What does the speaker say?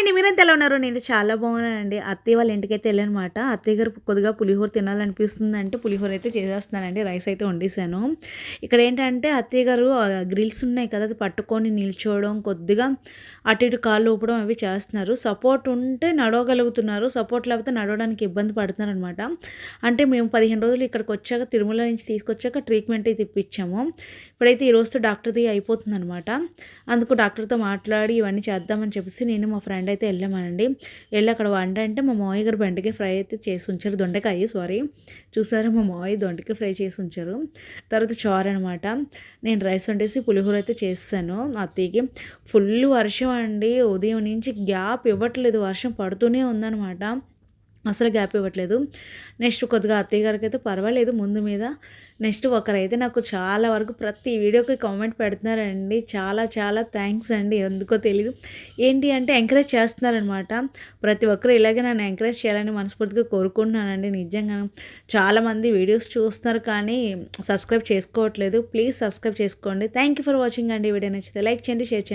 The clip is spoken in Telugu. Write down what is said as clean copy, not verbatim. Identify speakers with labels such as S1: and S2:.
S1: అండి. మీరంతా ఎలా ఉన్నారు? నేను చాలా బాగున్నానండి. అత్తయ్య వాళ్ళ ఇంటికైతే వెళ్ళానమాట. అత్తయ్య గారు కొద్దిగా పులిహోర తినాలనిపిస్తుందంటే పులిహోర అయితే చేసేస్తున్నానండి. రైస్ అయితే వండేసాను. ఇక్కడ ఏంటంటే అత్తయ్య గారు గ్రిల్స్ ఉన్నాయి కదా! అది పట్టుకొని నిల్చోవడం, కొద్దిగా అటు ఇటు కాళ్ళు ఊపడం అవి చేస్తున్నారు. సపోర్ట్ ఉంటే నడవగలుగుతున్నారు. సపోర్ట్ లేకపోతే నడవడానికి ఇబ్బంది పడుతున్నారనమాట. అంటే మేము 15 రోజులు ఇక్కడికొచ్చాక తిరుమల నుంచి తీసుకొచ్చాక ట్రీట్మెంట్ అయితే ఇప్పించాము. ఇప్పుడైతే ఈ రోజుతో డాక్టర్‌ది అయిపోతుందనమాట. అందుకు డాక్టర్‌తో మాట్లాడి ఇవన్నీ చేద్దామని చెప్పేసి నేను మా ఫ్రెండ్ అయితే వెళ్ళామండి. వెళ్ళి అక్కడ వంట అంటే మా మావయ్య గారు బెండకాయ ఫ్రై అయితే చేసి ఉంచారు. దొండకాయ సారీ. చూసారా మా మావయ్య దొండకాయ ఫ్రై చేసి ఉంచారు. తర్వాత చారు అనమాట. నేను రైస్ వండేసి పులిహోర అయితే చేసేసాను అత్తయ్యకి. ఫుల్ వర్షం అండి. ఉదయం నుంచి గ్యాప్ ఇవ్వట్లేదు. వర్షం పడుతూనే ఉందనమాట. అసలు గ్యాప్ ఇవ్వట్లేదు. నెక్స్ట్ కొద్దిగా అత్తయ్య గారికి అయితే పర్వాలేదు ముందు మీద. నెక్స్ట్ ఒకరైతే నాకు చాలా వరకు ప్రతి వీడియోకి కామెంట్ పెడుతున్నారండి. చాలా చాలా థ్యాంక్స్ అండి. ఎందుకో తెలీదు. ఏంటి అంటే ఎంకరేజ్ చేస్తున్నారనమాట. ప్రతి ఒక్కరు ఇలాగే నన్ను ఎంకరేజ్ చేయాలని మనస్ఫూర్తిగా కోరుకుంటున్నానండి. నిజంగా చాలామంది వీడియోస్ చూస్తున్నారు కానీ సబ్స్క్రైబ్ చేసుకోవట్లేదు. ప్లీజ్ సబ్స్క్రైబ్ చేసుకోండి. థ్యాంక్ యూ ఫర్ వాచింగ్ అండి. వీడియో నచ్చితే లైక్ చేయండి, షేర్ చేయండి.